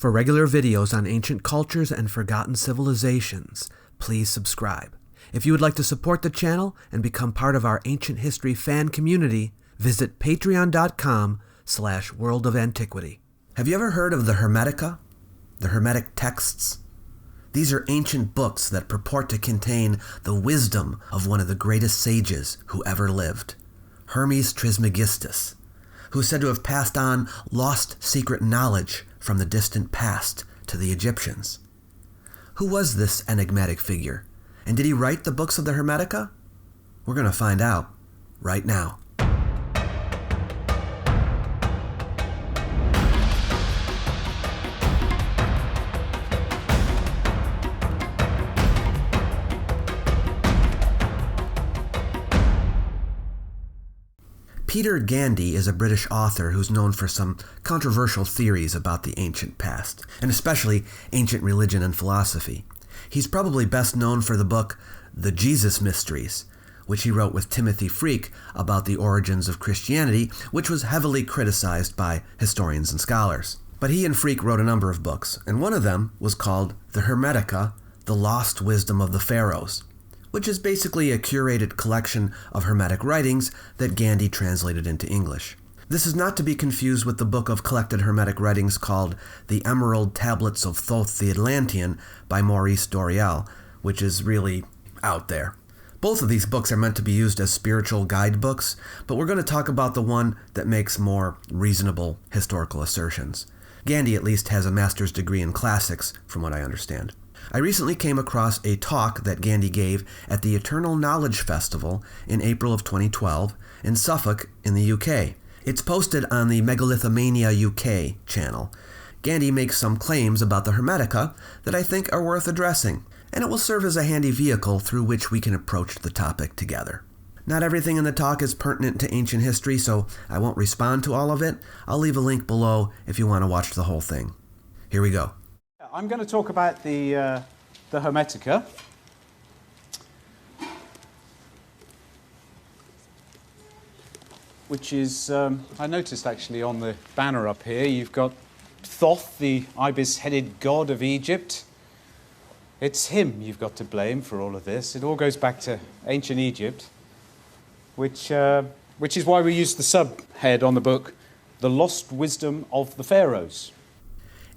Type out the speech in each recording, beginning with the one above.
For regular videos on ancient cultures and forgotten civilizations, please subscribe. If you would like to support the channel and become part of our ancient history fan community, visit patreon.com/World of Antiquity. Have you ever heard of the Hermetica? The Hermetic Texts? These are ancient books that purport to contain the wisdom of one of the greatest sages who ever lived, Hermes Trismegistus, who is said to have passed on lost secret knowledge from the distant past to the Egyptians. Who was this enigmatic figure? And did he write the books of the Hermetica? We're going to find out right now. Peter Gandy is a British author who's known for some controversial theories about the ancient past, and especially ancient religion and philosophy. He's probably best known for the book The Jesus Mysteries, which he wrote with Timothy Freke about the origins of Christianity, which was heavily criticized by historians and scholars. But he and Freke wrote a number of books, and one of them was called the Hermetica, The Lost Wisdom of the Pharaohs, which is basically a curated collection of Hermetic writings that Gandy translated into English. This is not to be confused with the book of collected Hermetic writings called The Emerald Tablets of Thoth the Atlantean by Maurice Doreal, which is really out there. Both of these books are meant to be used as spiritual guidebooks, but we're going to talk about the one that makes more reasonable historical assertions. Gandy at least has a master's degree in classics, from what I understand. I recently came across a talk that Gandy gave at the Eternal Knowledge Festival in April of 2012 in Suffolk in the UK. It's posted on the Megalithomania UK channel. Gandy makes some claims about the Hermetica that I think are worth addressing, and it will serve as a handy vehicle through which we can approach the topic together. Not everything in the talk is pertinent to ancient history, so I won't respond to all of it. I'll leave a link below if you want to watch the whole thing. Here we go. I'm going to talk about the Hermetica. Which is, I noticed actually on the banner up here, you've got Thoth, the ibis-headed god of Egypt. It's him you've got to blame for all of this. It all goes back to ancient Egypt, which is why we use the subhead on the book, The Lost Wisdom of the Pharaohs.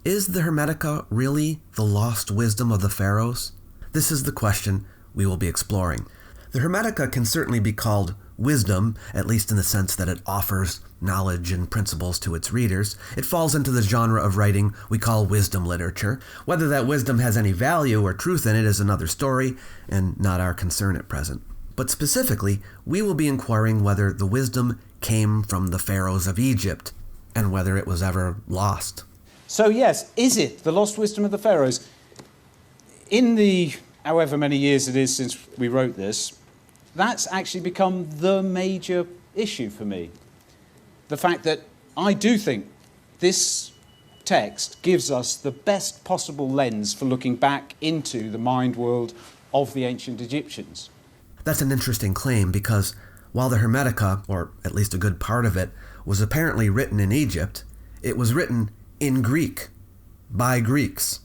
Is the Hermetica really the lost wisdom of the Pharaohs? This is the question we will be exploring. The Hermetica can certainly be called wisdom, at least in the sense that it offers knowledge and principles to its readers. It falls into the genre of writing we call wisdom literature. Whether that wisdom has any value or truth in it is another story, and not our concern at present. But specifically, we will be inquiring whether the wisdom came from the pharaohs of Egypt, and whether it was ever lost. So yes, is it the lost wisdom of the pharaohs? In the however many years it is since we wrote this, that's actually become the major issue for me. The fact that I do think this text gives us the best possible lens for looking back into the mind world of the ancient Egyptians. That's an interesting claim because while the Hermetica, or at least a good part of it, was apparently written in Egypt, it was written in Greek, by Greeks.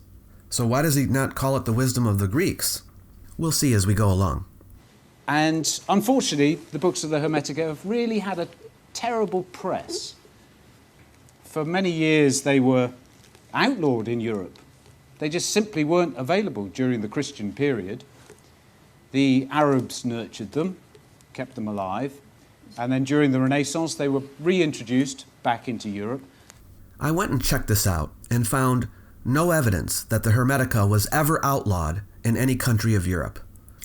So why does he not call it the wisdom of the Greeks? We'll see as we go along. And unfortunately, the books of the Hermetica have really had a terrible press. For many years, they were outlawed in Europe. They just simply weren't available during the Christian period. The Arabs nurtured them, kept them alive, and then during the Renaissance, they were reintroduced back into Europe. I went and checked this out and found no evidence that the Hermetica was ever outlawed in any country of Europe.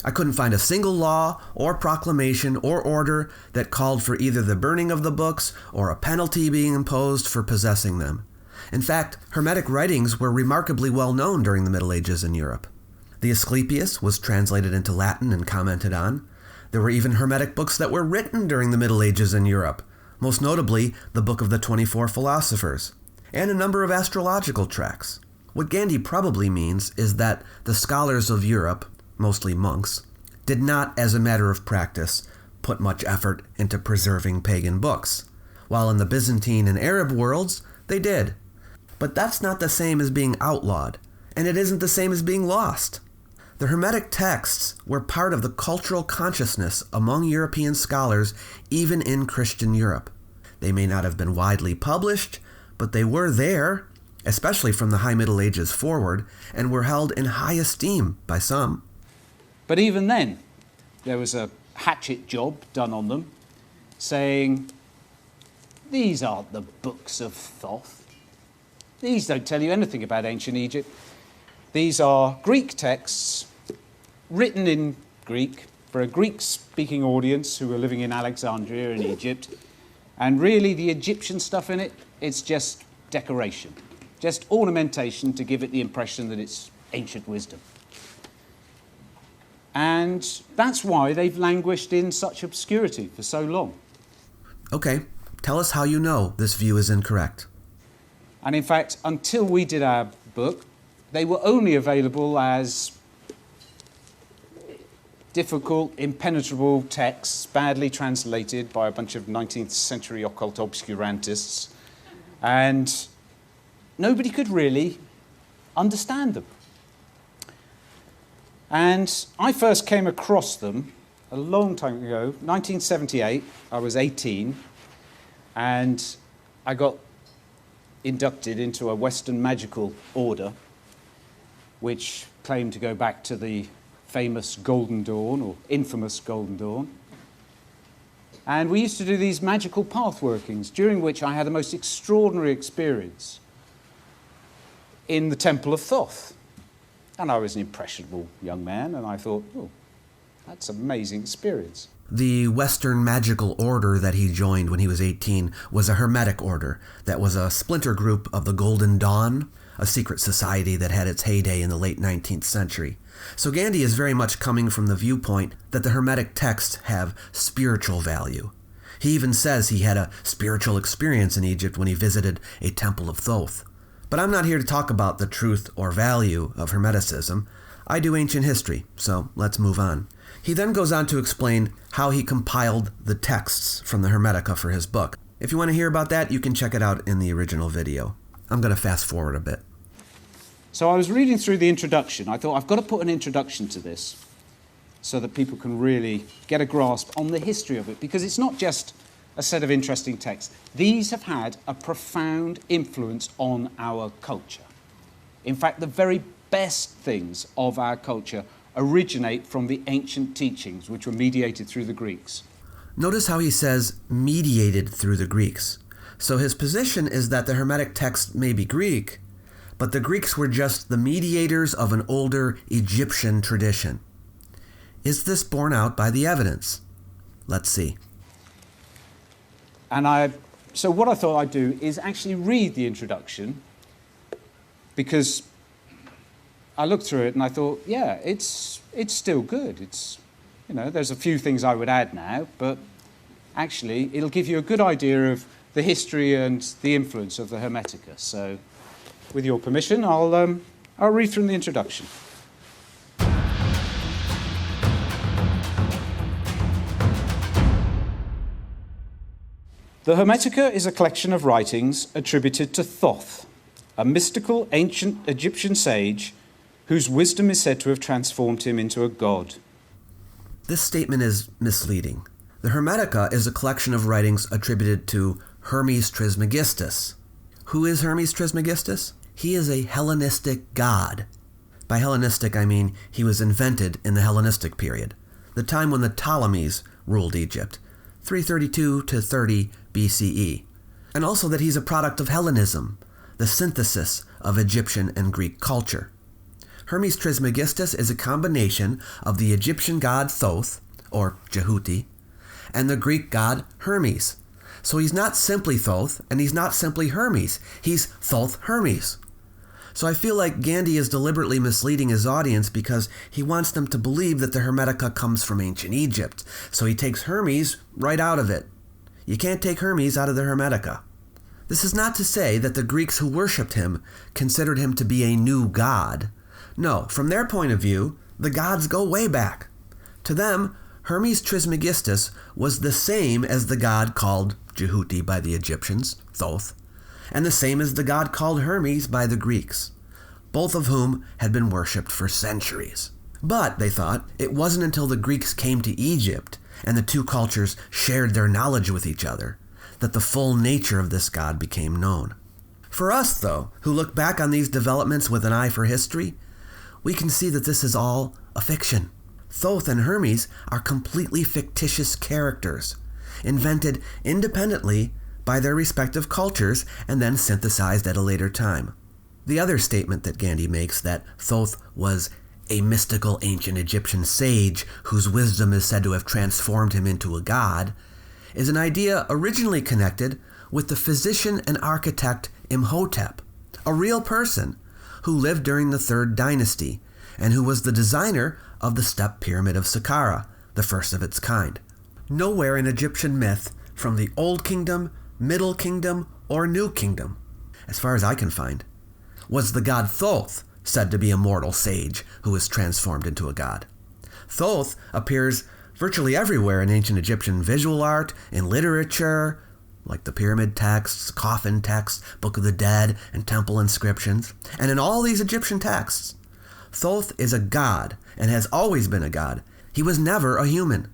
I couldn't find a single law or proclamation or order that called for either the burning of the books or a penalty being imposed for possessing them. In fact, Hermetic writings were remarkably well known during the Middle Ages in Europe. The Asclepius was translated into Latin and commented on. There were even Hermetic books that were written during the Middle Ages in Europe, most notably the Book of the 24 Philosophers, and a number of astrological tracts. What Gandy probably means is that the scholars of Europe, mostly monks, did not, as a matter of practice, put much effort into preserving pagan books, while in the Byzantine and Arab worlds, they did. But that's not the same as being outlawed, and it isn't the same as being lost. The Hermetic texts were part of the cultural consciousness among European scholars, even in Christian Europe. They may not have been widely published, but they were there, especially from the High Middle Ages forward, and were held in high esteem by some. But even then, there was a hatchet job done on them, saying, these aren't the books of Thoth. These don't tell you anything about ancient Egypt. These are Greek texts written in Greek for a Greek-speaking audience who were living in Alexandria in Egypt. And really, the Egyptian stuff in it, it's just decoration, just ornamentation to give it the impression that it's ancient wisdom. And that's why they've languished in such obscurity for so long. Okay, tell us how you know this view is incorrect. And in fact, until we did our book, they were only available as difficult, impenetrable texts, badly translated by a bunch of 19th century occult obscurantists, and nobody could really understand them. And I first came across them a long time ago, 1978. I was 18, and I got inducted into a Western magical order, which claimed to go back to the famous Golden Dawn, or infamous Golden Dawn. And we used to do these magical path workings, during which I had the most extraordinary experience in the Temple of Thoth. And I was an impressionable young man, and I thought, oh, that's an amazing experience. The Western magical order that he joined when he was 18 was a Hermetic order that was a splinter group of the Golden Dawn, a secret society that had its heyday in the late 19th century. So Gandy is very much coming from the viewpoint that the Hermetic texts have spiritual value. He even says he had a spiritual experience in Egypt when he visited a temple of Thoth. But I'm not here to talk about the truth or value of Hermeticism. I do ancient history, so let's move on. He then goes on to explain how he compiled the texts from the Hermetica for his book. If you want to hear about that, you can check it out in the original video. I'm going to fast forward a bit. So I was reading through the introduction. I thought, I've got to put an introduction to this so that people can really get a grasp on the history of it, because it's not just a set of interesting texts. These have had a profound influence on our culture. In fact, the very best things of our culture originate from the ancient teachings, which were mediated through the Greeks. Notice how he says mediated through the Greeks. So his position is that the Hermetic text may be Greek, but the Greeks were just the mediators of an older Egyptian tradition. Is this borne out by the evidence? Let's see. So what I thought I'd do is actually read the introduction, because I looked through it and I thought, yeah, it's still good. It's, there's a few things I would add now, but actually it'll give you a good idea of the history and the influence of the Hermetica. So, with your permission, I'll read from the introduction. The Hermetica is a collection of writings attributed to Thoth, a mystical ancient Egyptian sage whose wisdom is said to have transformed him into a god. This statement is misleading. The Hermetica is a collection of writings attributed to Hermes Trismegistus. Who is Hermes Trismegistus? He is a Hellenistic god. By Hellenistic, I mean he was invented in the Hellenistic period, the time when the Ptolemies ruled Egypt, 332 to 30 BCE, and also that he's a product of Hellenism, the synthesis of Egyptian and Greek culture. Hermes Trismegistus is a combination of the Egyptian god Thoth, or Jehuti, and the Greek god Hermes. So he's not simply Thoth, and he's not simply Hermes. He's Thoth Hermes. So I feel like Gandy is deliberately misleading his audience because he wants them to believe that the Hermetica comes from ancient Egypt. So he takes Hermes right out of it. You can't take Hermes out of the Hermetica. This is not to say that the Greeks who worshipped him considered him to be a new god. No, from their point of view, the gods go way back. To them, Hermes Trismegistus was the same as the god called Jehuti by the Egyptians, Thoth, and the same as the god called Hermes by the Greeks, both of whom had been worshipped for centuries. But, they thought, it wasn't until the Greeks came to Egypt and the two cultures shared their knowledge with each other that the full nature of this god became known. For us, though, who look back on these developments with an eye for history, we can see that this is all a fiction. Thoth and Hermes are completely fictitious characters, invented independently by their respective cultures and then synthesized at a later time. The other statement that Gandy makes, that Thoth was a mystical ancient Egyptian sage whose wisdom is said to have transformed him into a god, is an idea originally connected with the physician and architect Imhotep, a real person who lived during the Third Dynasty and who was the designer of the step pyramid of Saqqara, the first of its kind. Nowhere in Egyptian myth, from the Old Kingdom, Middle Kingdom, or New Kingdom, as far as I can find, was the god Thoth said to be a mortal sage who was transformed into a god. Thoth appears virtually everywhere in ancient Egyptian visual art, in literature, like the pyramid texts, coffin texts, Book of the Dead, and temple inscriptions. And in all these Egyptian texts, Thoth is a god and has always been a god. He was never a human.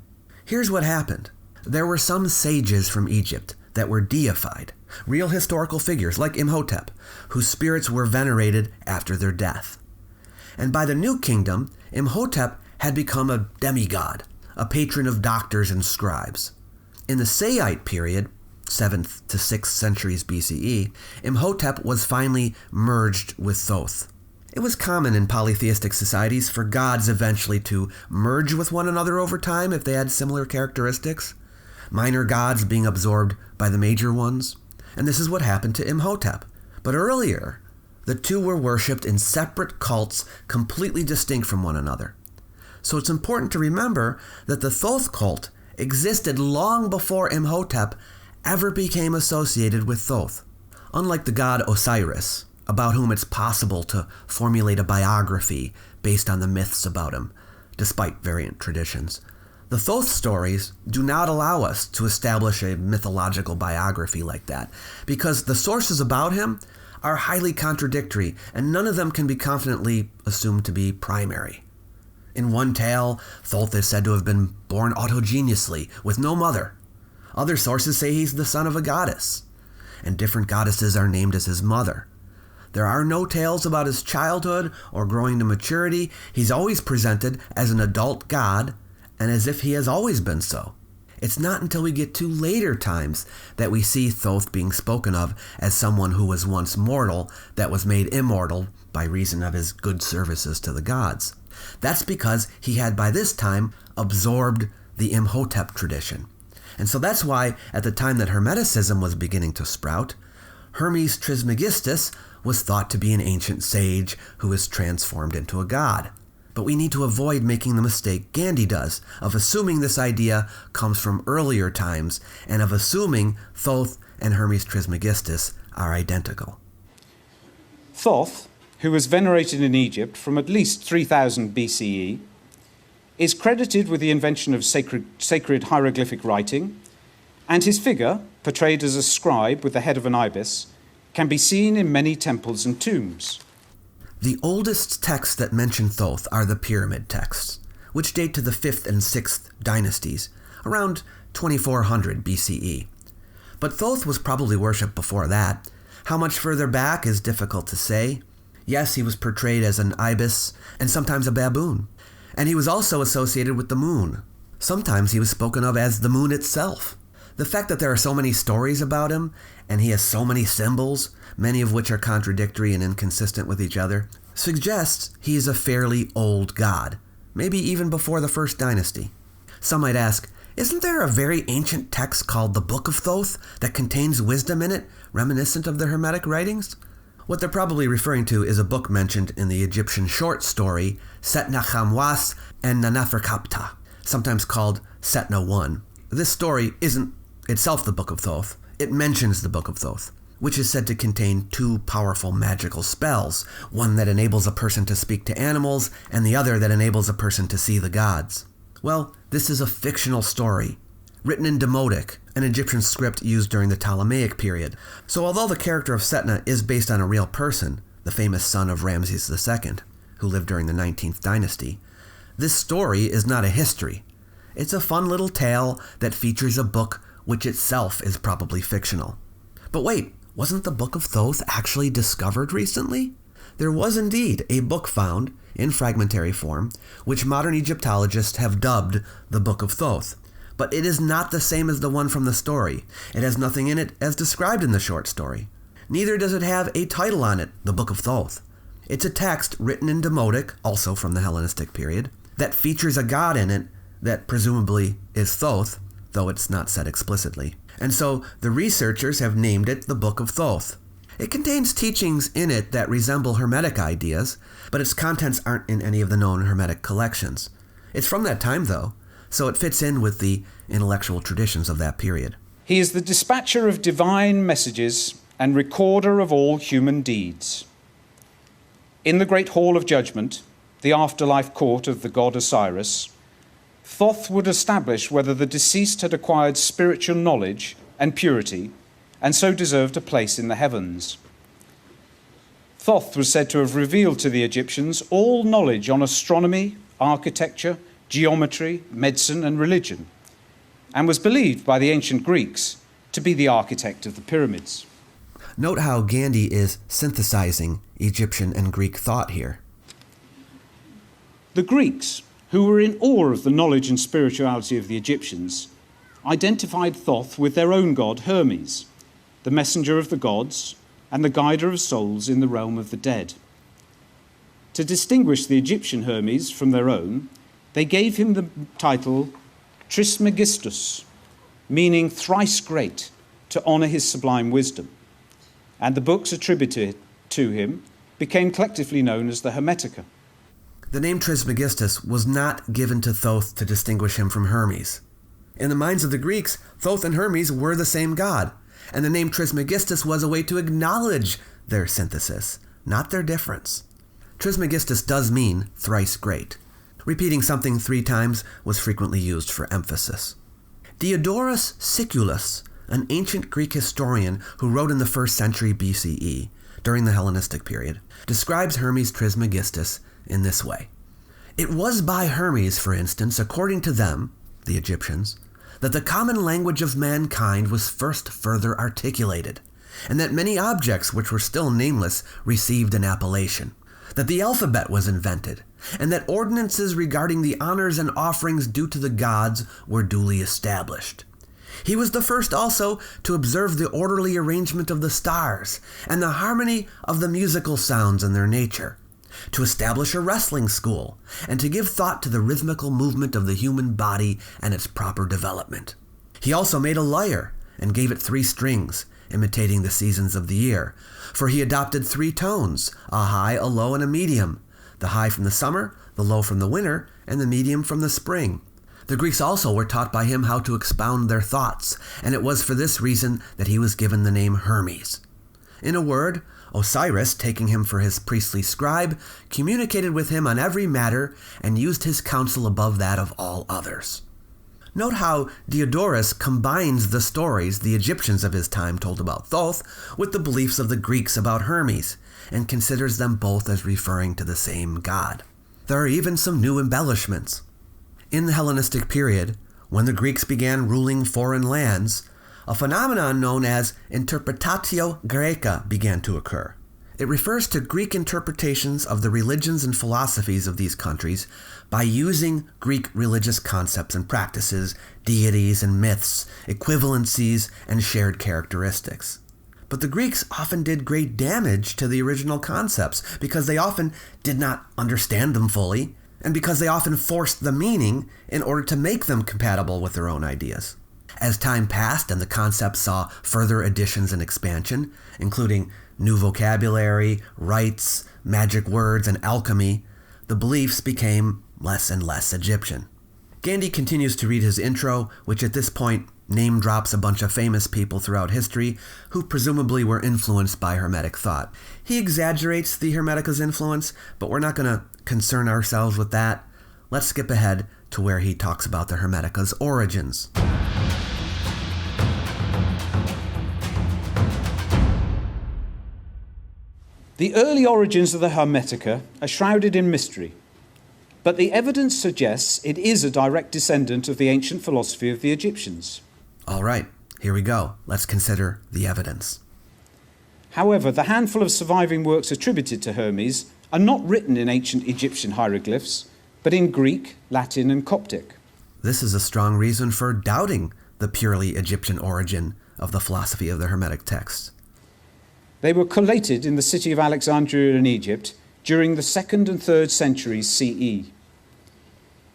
Here's what happened. There were some sages from Egypt that were deified, real historical figures like Imhotep, whose spirits were venerated after their death. And by the New Kingdom, Imhotep had become a demigod, a patron of doctors and scribes. In the Saite period, 7th to 6th centuries BCE, Imhotep was finally merged with Thoth. It was common in polytheistic societies for gods eventually to merge with one another over time if they had similar characteristics, minor gods being absorbed by the major ones. And this is what happened to Imhotep. But earlier, the two were worshipped in separate cults completely distinct from one another. So it's important to remember that the Thoth cult existed long before Imhotep ever became associated with Thoth. Unlike the god Osiris, about whom it's possible to formulate a biography based on the myths about him, despite variant traditions, the Thoth stories do not allow us to establish a mythological biography like that, because the sources about him are highly contradictory, and none of them can be confidently assumed to be primary. In one tale, Thoth is said to have been born autogenously, with no mother. Other sources say he's the son of a goddess, and different goddesses are named as his mother. There are no tales about his childhood or growing to maturity. He's always presented as an adult god, and as if he has always been so. It's not until we get to later times that we see Thoth being spoken of as someone who was once mortal that was made immortal by reason of his good services to the gods. That's because he had by this time absorbed the Imhotep tradition. And so that's why at the time that Hermeticism was beginning to sprout, Hermes Trismegistus was thought to be an ancient sage who was transformed into a god. But we need to avoid making the mistake Gandy does of assuming this idea comes from earlier times and of assuming Thoth and Hermes Trismegistus are identical. Thoth, who was venerated in Egypt from at least 3000 BCE, is credited with the invention of sacred hieroglyphic writing, and his figure, portrayed as a scribe with the head of an ibis, can be seen in many temples and tombs. The oldest texts that mention Thoth are the pyramid texts, which date to the 5th and 6th dynasties, around 2400 BCE. But Thoth was probably worshipped before that. How much further back is difficult to say. Yes, he was portrayed as an ibis and sometimes a baboon. And he was also associated with the moon. Sometimes he was spoken of as the moon itself. The fact that there are so many stories about him, and he has so many symbols, many of which are contradictory and inconsistent with each other, suggests he is a fairly old god, maybe even before the first dynasty. Some might ask, isn't there a very ancient text called the Book of Thoth that contains wisdom in it, reminiscent of the Hermetic Writings? What they're probably referring to is a book mentioned in the Egyptian short story Setna Khamwas and Naneferkaptah, sometimes called Setna I. This story isn't itself the Book of Thoth. It mentions the Book of Thoth, which is said to contain two powerful magical spells, one that enables a person to speak to animals, and the other that enables a person to see the gods. Well, this is a fictional story, written in Demotic, an Egyptian script used during the Ptolemaic period. So although the character of Setna is based on a real person, the famous son of Ramses II, who lived during the 19th dynasty, this story is not a history. It's a fun little tale that features a book which itself is probably fictional. But wait, wasn't the Book of Thoth actually discovered recently? There was indeed a book found, in fragmentary form, which modern Egyptologists have dubbed the Book of Thoth. But it is not the same as the one from the story. It has nothing in it as described in the short story. Neither does it have a title on it, the Book of Thoth. It's a text written in Demotic, also from the Hellenistic period, that features a god in it that presumably is Thoth, though it's not said explicitly. And so the researchers have named it the Book of Thoth. It contains teachings in it that resemble Hermetic ideas, but its contents aren't in any of the known Hermetic collections. It's from that time, though, so it fits in with the intellectual traditions of that period. He is the dispatcher of divine messages and recorder of all human deeds. In the great hall of judgment, the afterlife court of the god Osiris, Thoth would establish whether the deceased had acquired spiritual knowledge and purity, and so deserved a place in the heavens. Thoth was said to have revealed to the Egyptians all knowledge on astronomy, architecture, geometry, medicine, and religion, and was believed by the ancient Greeks to be the architect of the pyramids. Note how Gandy is synthesizing Egyptian and Greek thought here. The Greeks, who were in awe of the knowledge and spirituality of the Egyptians, identified Thoth with their own god Hermes, the messenger of the gods and the guider of souls in the realm of the dead. To distinguish the Egyptian Hermes from their own, they gave him the title Trismegistus, meaning thrice-great, to honour his sublime wisdom. And the books attributed to him became collectively known as the Hermetica. The name Trismegistus was not given to Thoth to distinguish him from Hermes. In the minds of the Greeks, Thoth and Hermes were the same god, and the name Trismegistus was a way to acknowledge their synthesis, not their difference. Trismegistus does mean thrice-great. Repeating something 3 times was frequently used for emphasis. Diodorus Siculus, an ancient Greek historian who wrote in the 1st century BCE, during the Hellenistic period, describes Hermes Trismegistus in this way. It was by Hermes, for instance, according to them, the Egyptians, that the common language of mankind was first further articulated, and that many objects which were still nameless received an appellation, that the alphabet was invented, and that ordinances regarding the honors and offerings due to the gods were duly established. He was the first also to observe the orderly arrangement of the stars and the harmony of the musical sounds in their nature, to establish a wrestling school, and to give thought to the rhythmical movement of the human body and its proper development. He also made a lyre and gave it 3 strings, imitating the seasons of the year, for he adopted 3 tones, a high, a low, and a medium, the high from the summer, the low from the winter, and the medium from the spring. The Greeks also were taught by him how to expound their thoughts, and it was for this reason that he was given the name Hermes. In a word, Osiris, taking him for his priestly scribe, communicated with him on every matter and used his counsel above that of all others. Note how Diodorus combines the stories the Egyptians of his time told about Thoth with the beliefs of the Greeks about Hermes, and considers them both as referring to the same god. There are even some new embellishments. In the Hellenistic period, when the Greeks began ruling foreign lands, a phenomenon known as interpretatio Graeca began to occur. It refers to Greek interpretations of the religions and philosophies of these countries by using Greek religious concepts and practices, deities and myths, equivalencies, and shared characteristics. But the Greeks often did great damage to the original concepts because they often did not understand them fully, and because they often forced the meaning in order to make them compatible with their own ideas. As time passed and the concepts saw further additions and expansion, including new vocabulary, rites, magic words, and alchemy, the beliefs became less and less Egyptian. Gandy continues to read his intro, which at this point name drops a bunch of famous people throughout history who presumably were influenced by Hermetic thought. He exaggerates the Hermetica's influence, but we're not going to concern ourselves with that. Let's skip ahead to where he talks about the Hermetica's origins. The early origins of the Hermetica are shrouded in mystery, but the evidence suggests it is a direct descendant of the ancient philosophy of the Egyptians. All right, here we go. Let's consider the evidence. However, the handful of surviving works attributed to Hermes are not written in ancient Egyptian hieroglyphs, but in Greek, Latin, and Coptic. This is a strong reason for doubting the purely Egyptian origin of the philosophy of the Hermetic texts. They were collated in the city of Alexandria in Egypt during the 2nd and 3rd centuries CE.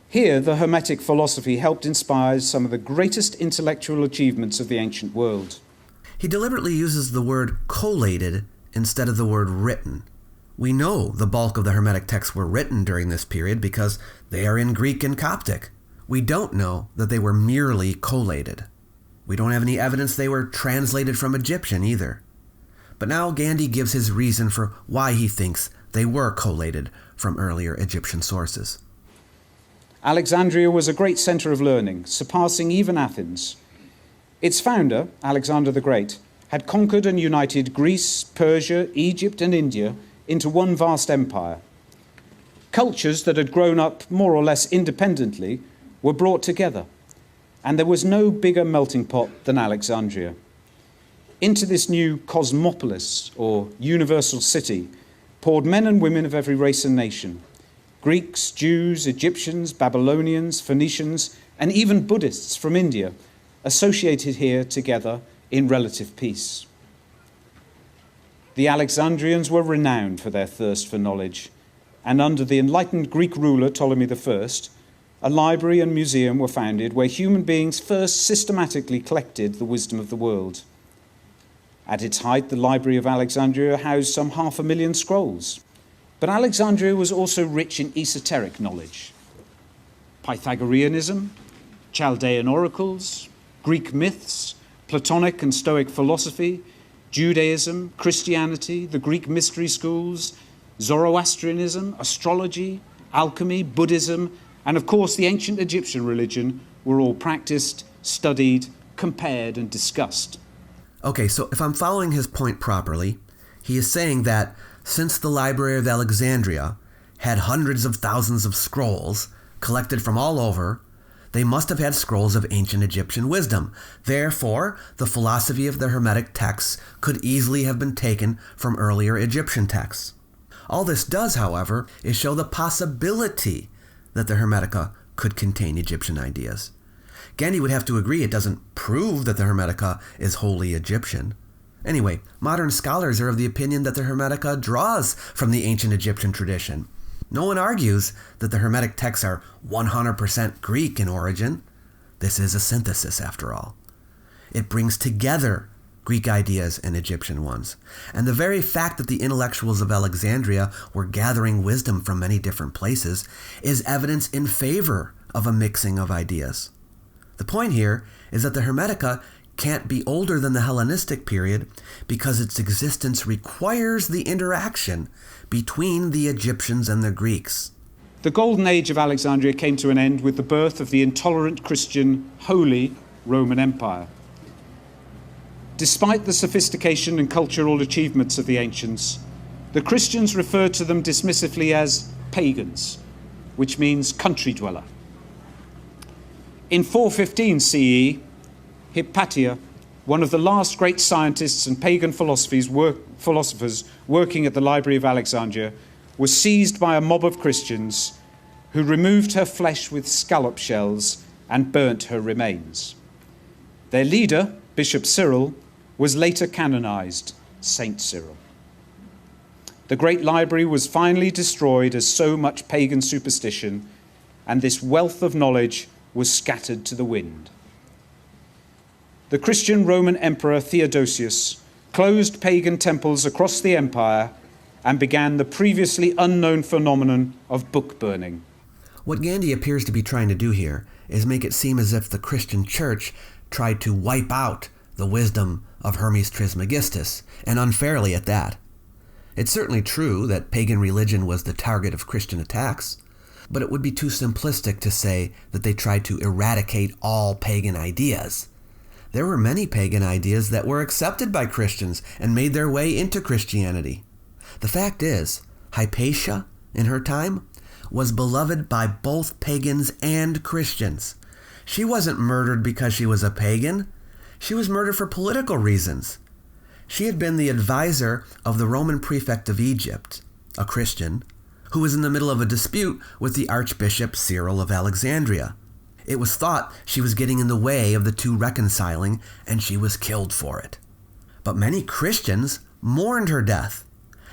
Here, the Hermetic philosophy helped inspire some of the greatest intellectual achievements of the ancient world. He deliberately uses the word collated instead of the word written. We know the bulk of the Hermetic texts were written during this period because they are in Greek and Coptic. We don't know that they were merely collated. We don't have any evidence they were translated from Egyptian either. But now Gandy gives his reason for why he thinks they were collated from earlier Egyptian sources. Alexandria was a great center of learning, surpassing even Athens. Its founder, Alexander the Great, had conquered and united Greece, Persia, Egypt, and India into one vast empire. Cultures that had grown up more or less independently were brought together, and there was no bigger melting pot than Alexandria. Into this new cosmopolis, or universal city, poured men and women of every race and nation: Greeks, Jews, Egyptians, Babylonians, Phoenicians, and even Buddhists from India, associated here together in relative peace. The Alexandrians were renowned for their thirst for knowledge, and under the enlightened Greek ruler Ptolemy I, a library and museum were founded where human beings first systematically collected the wisdom of the world. At its height, the Library of Alexandria housed some 500,000 scrolls. But Alexandria was also rich in esoteric knowledge: Pythagoreanism, Chaldean oracles, Greek myths, Platonic and Stoic philosophy, Judaism, Christianity, the Greek mystery schools, Zoroastrianism, astrology, alchemy, Buddhism, and of course the ancient Egyptian religion were all practiced, studied, compared, and discussed. Okay, so if I'm following his point properly, he is saying that since the Library of Alexandria had hundreds of thousands of scrolls collected from all over, they must have had scrolls of ancient Egyptian wisdom. Therefore, the philosophy of the Hermetic texts could easily have been taken from earlier Egyptian texts. All this does, however, is show the possibility that the Hermetica could contain Egyptian ideas. Gandy would have to agree it doesn't prove that the Hermetica is wholly Egyptian. Anyway, modern scholars are of the opinion that the Hermetica draws from the ancient Egyptian tradition. No one argues that the Hermetic texts are 100% Greek in origin. This is a synthesis, after all. It brings together Greek ideas and Egyptian ones. And the very fact that the intellectuals of Alexandria were gathering wisdom from many different places is evidence in favor of a mixing of ideas. The point here is that the Hermetica can't be older than the Hellenistic period because its existence requires the interaction between the Egyptians and the Greeks. The golden age of Alexandria came to an end with the birth of the intolerant Christian Holy Roman Empire. Despite the sophistication and cultural achievements of the ancients, the Christians referred to them dismissively as pagans, which means country dweller. In 415 CE, Hypatia, one of the last great scientists and pagan philosophers working at the Library of Alexandria, was seized by a mob of Christians who removed her flesh with scallop shells and burnt her remains. Their leader, Bishop Cyril, was later canonized Saint Cyril. The great library was finally destroyed as so much pagan superstition, and this wealth of knowledge was scattered to the wind. The Christian Roman Emperor Theodosius closed pagan temples across the empire and began the previously unknown phenomenon of book burning. What Gandy appears to be trying to do here is make it seem as if the Christian church tried to wipe out the wisdom of Hermes Trismegistus, and unfairly at that. It's certainly true that pagan religion was the target of Christian attacks, but it would be too simplistic to say that they tried to eradicate all pagan ideas. There were many pagan ideas that were accepted by Christians and made their way into Christianity. The fact is, Hypatia, in her time, was beloved by both pagans and Christians. She wasn't murdered because she was a pagan. She was murdered for political reasons. She had been the advisor of the Roman prefect of Egypt, a Christian, who was in the middle of a dispute with the Archbishop Cyril of Alexandria. It was thought she was getting in the way of the two reconciling, and she was killed for it. But many Christians mourned her death,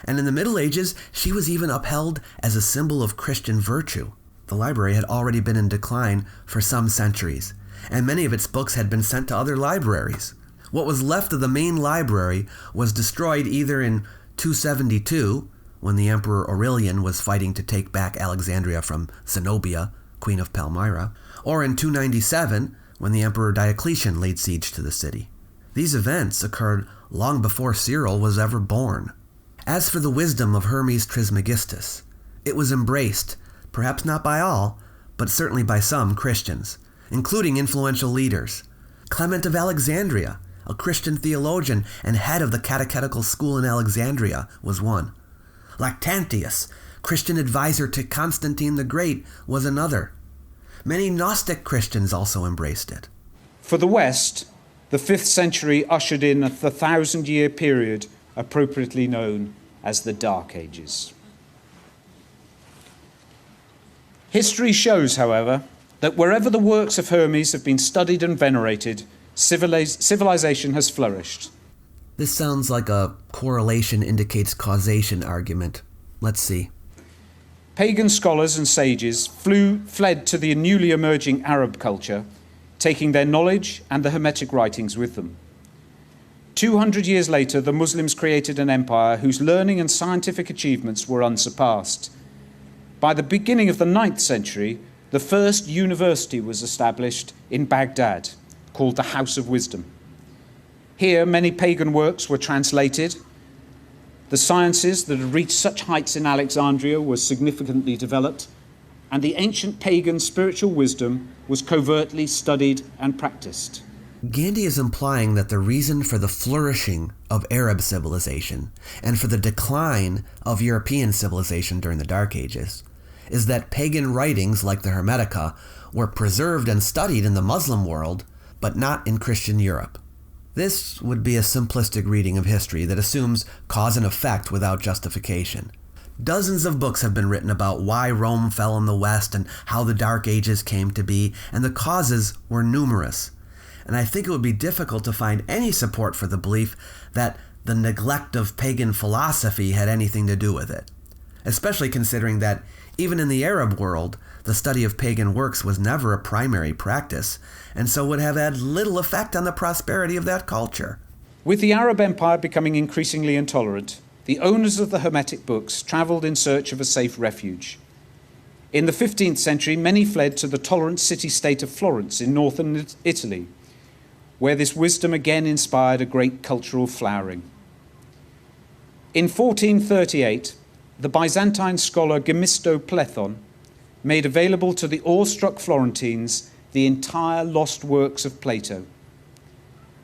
and in the Middle Ages, she was even upheld as a symbol of Christian virtue. The library had already been in decline for some centuries, and many of its books had been sent to other libraries. What was left of the main library was destroyed either in 272, when the Emperor Aurelian was fighting to take back Alexandria from Zenobia, Queen of Palmyra, or in 297, when the Emperor Diocletian laid siege to the city. These events occurred long before Cyril was ever born. As for the wisdom of Hermes Trismegistus, it was embraced, perhaps not by all, but certainly by some Christians, including influential leaders. Clement of Alexandria, a Christian theologian and head of the catechetical school in Alexandria, was one. Lactantius, Christian advisor to Constantine the Great, was another. Many Gnostic Christians also embraced it. For the West, the 5th century ushered in the 1,000-year period appropriately known as the Dark Ages. History shows, however, that wherever the works of Hermes have been studied and venerated, civilization has flourished. This sounds like a correlation indicates causation argument. Let's see. Pagan scholars and sages fled to the newly emerging Arab culture, taking their knowledge and the Hermetic writings with them. 200 years later, the Muslims created an empire whose learning and scientific achievements were unsurpassed. By the beginning of the 9th century, the first university was established in Baghdad, called the House of Wisdom. Here, many pagan works were translated. The sciences that had reached such heights in Alexandria were significantly developed, and the ancient pagan spiritual wisdom was covertly studied and practiced. Gandy is implying that the reason for the flourishing of Arab civilization and for the decline of European civilization during the Dark Ages is that pagan writings like the Hermetica were preserved and studied in the Muslim world, but not in Christian Europe. This would be a simplistic reading of history that assumes cause and effect without justification. Dozens of books have been written about why Rome fell in the West and how the Dark Ages came to be, and the causes were numerous. And I think it would be difficult to find any support for the belief that the neglect of pagan philosophy had anything to do with it, especially considering that even in the Arab world, the study of pagan works was never a primary practice, and so would have had little effect on the prosperity of that culture. With the Arab Empire becoming increasingly intolerant, the owners of the Hermetic books travelled in search of a safe refuge. In the 15th century, many fled to the tolerant city-state of Florence in northern Italy, where this wisdom again inspired a great cultural flowering. In 1438, the Byzantine scholar Themistoclethon made available to the awestruck Florentines the entire lost works of Plato.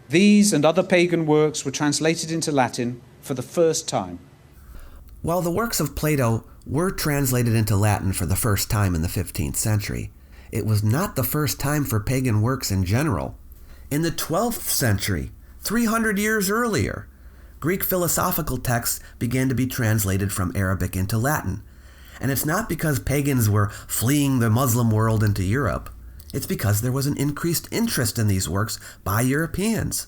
These and other pagan works were translated into Latin for the first time. While the works of Plato were translated into Latin for the first time in the 15th century, it was not the first time for pagan works in general. In the 12th century, 300 years earlier, Greek philosophical texts began to be translated from Arabic into Latin. And it's not because pagans were fleeing the Muslim world into Europe. It's because there was an increased interest in these works by Europeans.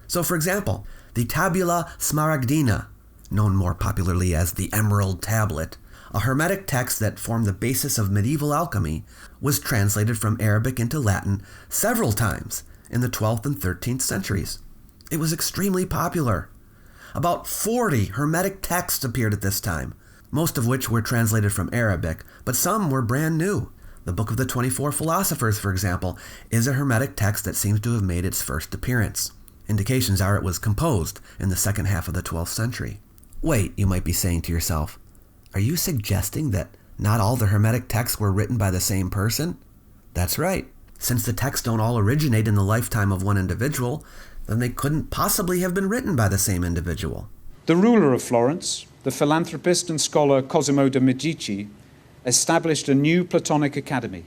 So, for example, the Tabula Smaragdina, known more popularly as the Emerald Tablet, a Hermetic text that formed the basis of medieval alchemy, was translated from Arabic into Latin several times in the 12th and 13th centuries. It was extremely popular. About 40 Hermetic texts appeared at this time, most of which were translated from Arabic, but some were brand new. The Book of the 24 Philosophers, for example, is a Hermetic text that seems to have made its first appearance. Indications are it was composed in the second half of the 12th century. Wait, you might be saying to yourself, are you suggesting that not all the Hermetic texts were written by the same person? That's right. Since the texts don't all originate in the lifetime of one individual, then they couldn't possibly have been written by the same individual. The ruler of Florence, the philanthropist and scholar Cosimo De Medici established a new Platonic academy,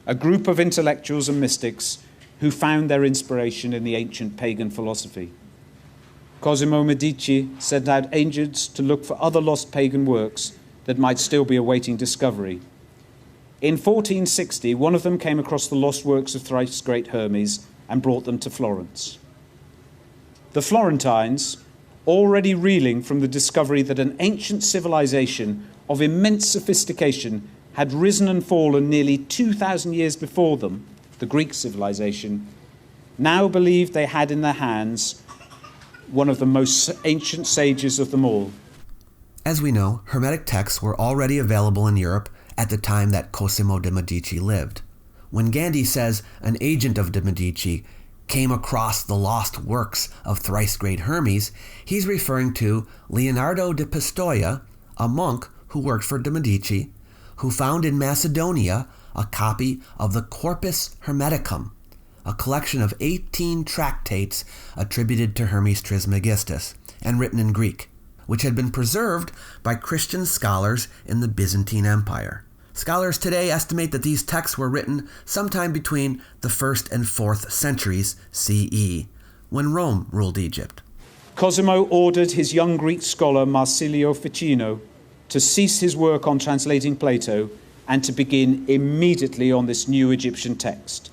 a group of intellectuals and mystics who found their inspiration in the ancient pagan philosophy. Cosimo Medici sent out agents to look for other lost pagan works that might still be awaiting discovery. In 1460, one of them came across the lost works of thrice-great Hermes and brought them to Florence. The Florentines, already reeling from the discovery that an ancient civilization of immense sophistication had risen and fallen nearly 2,000 years before them, the Greek civilization, now believed they had in their hands one of the most ancient sages of them all. As we know, Hermetic texts were already available in Europe at the time that Cosimo de Medici lived. When Gandy says an agent of de Medici came across the lost works of thrice-great Hermes, he's referring to Leonardo de Pistoia, a monk who worked for de Medici, who found in Macedonia a copy of the Corpus Hermeticum, a collection of 18 tractates attributed to Hermes Trismegistus and written in Greek, which had been preserved by Christian scholars in the Byzantine Empire. Scholars today estimate that these texts were written sometime between the 1st and 4th centuries CE, when Rome ruled Egypt. Cosimo ordered his young Greek scholar Marsilio Ficino to cease his work on translating Plato and to begin immediately on this new Egyptian text.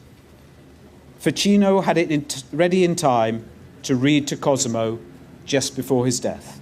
Ficino had it ready in time to read to Cosimo just before his death.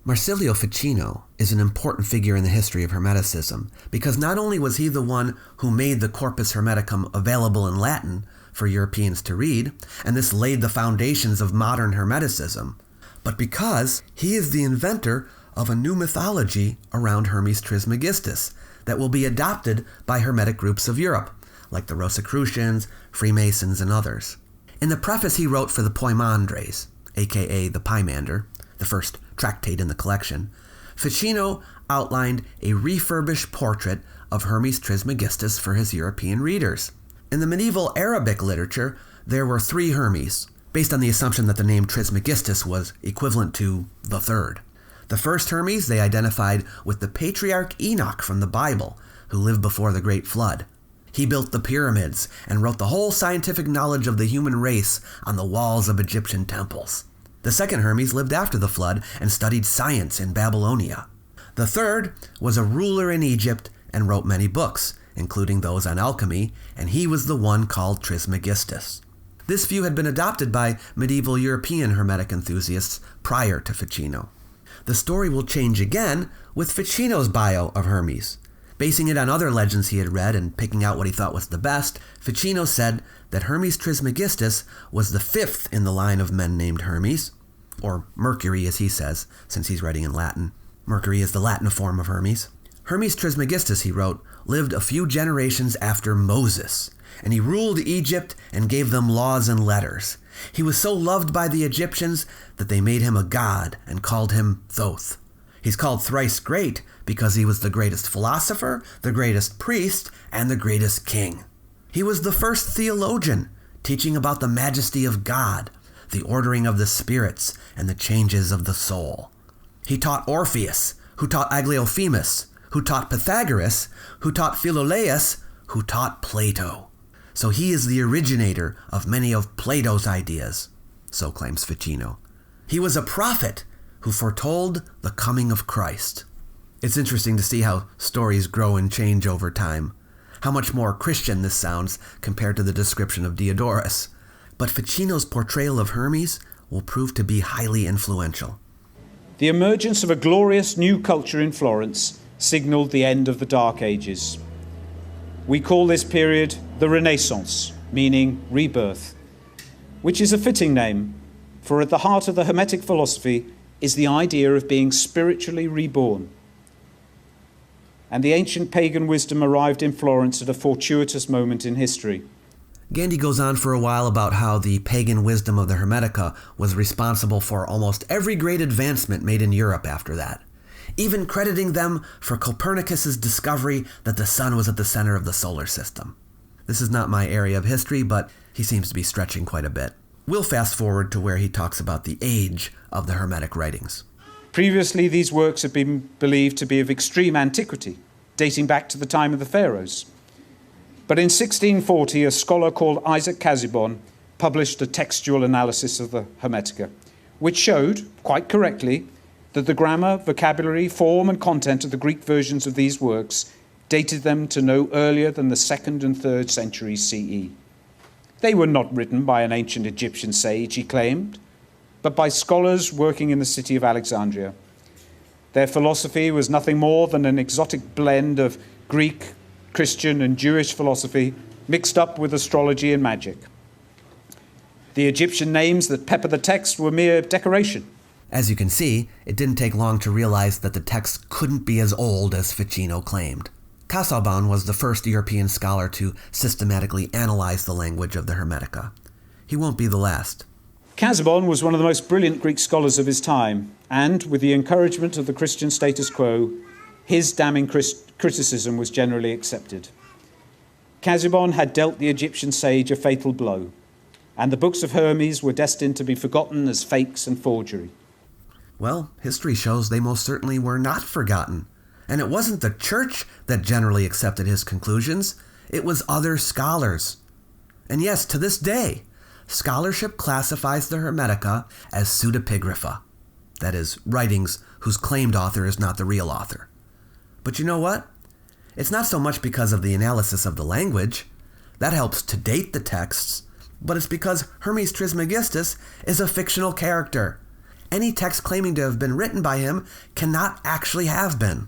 Marsilio Ficino is an important figure in the history of Hermeticism because not only was he the one who made the Corpus Hermeticum available in Latin for Europeans to read, and this laid the foundations of modern Hermeticism, but because he is the inventor of a new mythology around Hermes Trismegistus that will be adopted by Hermetic groups of Europe, like the Rosicrucians, Freemasons, and others. In the preface he wrote for the Poimandres, aka the Pymander, the first tractate in the collection, Ficino outlined a refurbished portrait of Hermes Trismegistus for his European readers. In the medieval Arabic literature, there were 3 Hermes, based on the assumption that the name Trismegistus was equivalent to the third. The first Hermes they identified with the patriarch Enoch from the Bible, who lived before the Great Flood. He built the pyramids and wrote the whole scientific knowledge of the human race on the walls of Egyptian temples. The second Hermes lived after the flood and studied science in Babylonia. The third was a ruler in Egypt and wrote many books, including those on alchemy, and he was the one called Trismegistus. This view had been adopted by medieval European Hermetic enthusiasts prior to Ficino. The story will change again with Ficino's bio of Hermes. Basing it on other legends he had read and picking out what he thought was the best, Ficino said that Hermes Trismegistus was the 5th in the line of men named Hermes, or Mercury as he says, since he's writing in Latin. Mercury is the Latin form of Hermes. Hermes Trismegistus, he wrote, lived a few generations after Moses, and he ruled Egypt and gave them laws and letters. He was so loved by the Egyptians that they made him a god and called him Thoth. He's called thrice-great because he was the greatest philosopher, the greatest priest, and the greatest king. He was the first theologian, teaching about the majesty of God, the ordering of the spirits, and the changes of the soul. He taught Orpheus, who taught Agliophemus, who taught Pythagoras, who taught Philolaus, who taught Plato. So he is the originator of many of Plato's ideas, so claims Ficino. He was a prophet who foretold the coming of Christ. It's interesting to see how stories grow and change over time. How much more Christian this sounds compared to the description of Diodorus. But Ficino's portrayal of Hermes will prove to be highly influential. The emergence of a glorious new culture in Florence signaled the end of the Dark Ages. We call this period the Renaissance, meaning rebirth, which is a fitting name, for at the heart of the Hermetic philosophy is the idea of being spiritually reborn. And the ancient pagan wisdom arrived in Florence at a fortuitous moment in history. Gandy goes on for a while about how the pagan wisdom of the Hermetica was responsible for almost every great advancement made in Europe after that, even crediting them for Copernicus's discovery that the sun was at the center of the solar system. This is not my area of history, but he seems to be stretching quite a bit. We'll fast forward to where he talks about the age of the Hermetic writings. Previously, these works had been believed to be of extreme antiquity, dating back to the time of the Pharaohs. But in 1640, a scholar called Isaac Casaubon published a textual analysis of the Hermetica, which showed, quite correctly, that the grammar, vocabulary, form, and content of the Greek versions of these works dated them to no earlier than the 2nd and 3rd centuries CE. They were not written by an ancient Egyptian sage, he claimed, but by scholars working in the city of Alexandria. Their philosophy was nothing more than an exotic blend of Greek, Christian, and Jewish philosophy mixed up with astrology and magic. The Egyptian names that pepper the text were mere decoration. As you can see, it didn't take long to realize that the text couldn't be as old as Ficino claimed. Casaubon was the first European scholar to systematically analyze the language of the Hermetica. He won't be the last. Casaubon was one of the most brilliant Greek scholars of his time, and with the encouragement of the Christian status quo, his damning criticism was generally accepted. Casaubon had dealt the Egyptian sage a fatal blow, and the books of Hermes were destined to be forgotten as fakes and forgery. Well, history shows they most certainly were not forgotten. And it wasn't the church that generally accepted his conclusions, it was other scholars. And yes, to this day, scholarship classifies the Hermetica as pseudepigrapha. That is, writings whose claimed author is not the real author. But you know what? It's not so much because of the analysis of the language. That helps to date the texts. But it's because Hermes Trismegistus is a fictional character. Any text claiming to have been written by him cannot actually have been.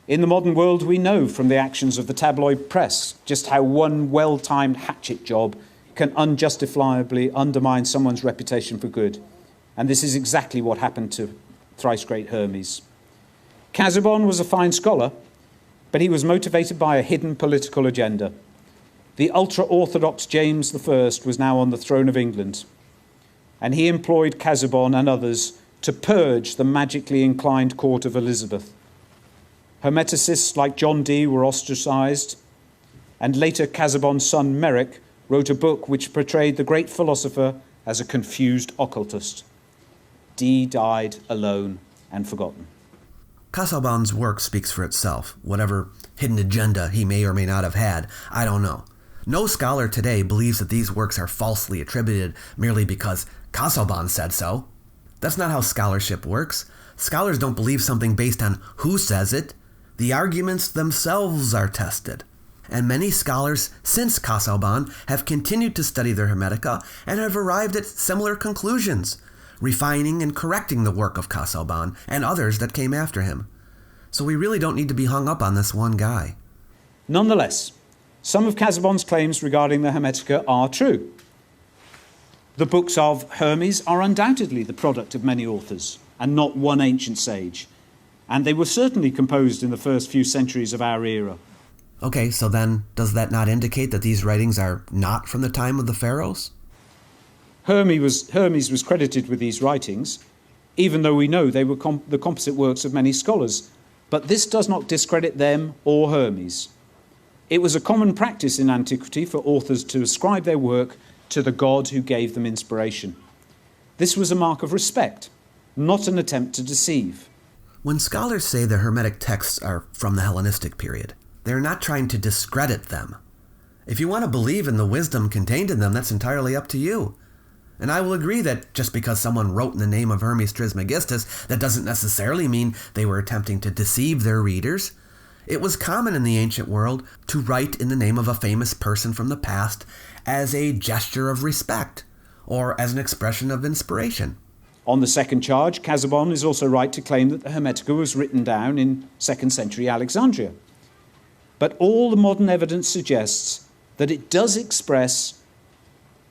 In the modern world, we know from the actions of the tabloid press just how one well-timed hatchet job can unjustifiably undermine someone's reputation for good. And this is exactly what happened to thrice-great Hermes. Casaubon was a fine scholar, but he was motivated by a hidden political agenda. The ultra-orthodox James I was now on the throne of England, and he employed Casaubon and others to purge the magically inclined court of Elizabeth. Hermeticists like John Dee were ostracized, and later Casaubon's son Merrick wrote a book which portrayed the great philosopher as a confused occultist. Dee died alone and forgotten. Casaubon's work speaks for itself. Whatever hidden agenda he may or may not have had, I don't know. No scholar today believes that these works are falsely attributed merely because Casaubon said so. That's not how scholarship works. Scholars don't believe something based on who says it. The arguments themselves are tested. And many scholars since Casaubon have continued to study the Hermetica and have arrived at similar conclusions, refining and correcting the work of Casaubon and others that came after him. So we really don't need to be hung up on this one guy. Nonetheless, some of Casaubon's claims regarding the Hermetica are true. The books of Hermes are undoubtedly the product of many authors, and not one ancient sage. And they were certainly composed in the first few centuries of our era. Okay, so then, does that not indicate that these writings are not from the time of the Pharaohs? Hermes was credited with these writings, even though we know they were the composite works of many scholars. But this does not discredit them or Hermes. It was a common practice in antiquity for authors to ascribe their work to the god who gave them inspiration. This was a mark of respect, not an attempt to deceive. When scholars say the Hermetic texts are from the Hellenistic period, they're not trying to discredit them. If you want to believe in the wisdom contained in them, that's entirely up to you. And I will agree that just because someone wrote in the name of Hermes Trismegistus, that doesn't necessarily mean they were attempting to deceive their readers. It was common in the ancient world to write in the name of a famous person from the past as a gesture of respect or as an expression of inspiration. On the second charge, Casaubon is also right to claim that the Hermetica was written down in 2nd century Alexandria. But all the modern evidence suggests that it does express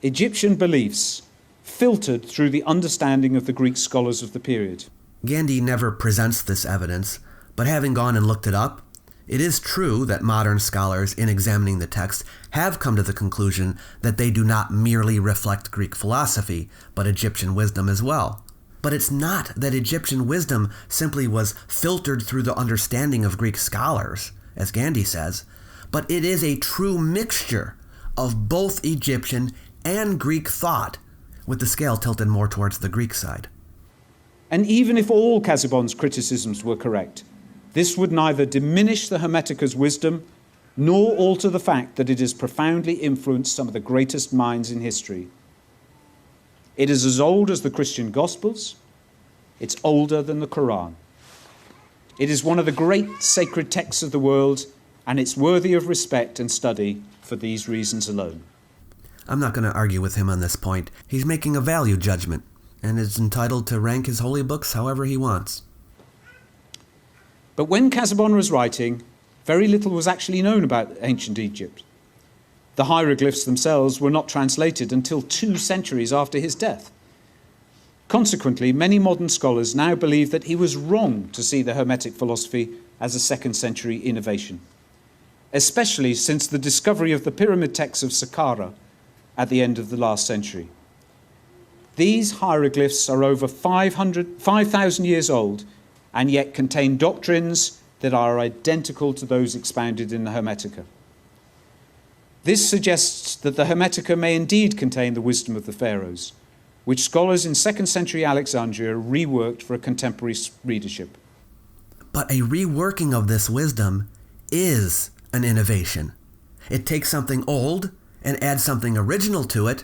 Egyptian beliefs filtered through the understanding of the Greek scholars of the period. Gandy never presents this evidence, but having gone and looked it up, it is true that modern scholars, in examining the text, have come to the conclusion that they do not merely reflect Greek philosophy, but Egyptian wisdom as well. But it's not that Egyptian wisdom simply was filtered through the understanding of Greek scholars, as Gandy says, but it is a true mixture of both Egyptian and Greek thought, with the scale tilted more towards the Greek side. And even if all Casaubon's criticisms were correct, this would neither diminish the Hermetica's wisdom nor alter the fact that it has profoundly influenced some of the greatest minds in history. It is as old as the Christian Gospels. It's older than the Quran. It is one of the great sacred texts of the world, and it's worthy of respect and study for these reasons alone. I'm not going to argue with him on this point. He's making a value judgment, and is entitled to rank his holy books however he wants. But when Casaubon was writing, very little was actually known about ancient Egypt. The hieroglyphs themselves were not translated until 2 centuries after his death. Consequently, many modern scholars now believe that he was wrong to see the Hermetic philosophy as a 2nd century innovation, especially since the discovery of the pyramid texts of Saqqara at the end of the last century. These hieroglyphs are over 5,000 years old and yet contain doctrines that are identical to those expounded in the Hermetica. This suggests that the Hermetica may indeed contain the wisdom of the Pharaohs, which scholars in 2nd century Alexandria reworked for a contemporary readership. But a reworking of this wisdom is an innovation. It takes something old and adds something original to it,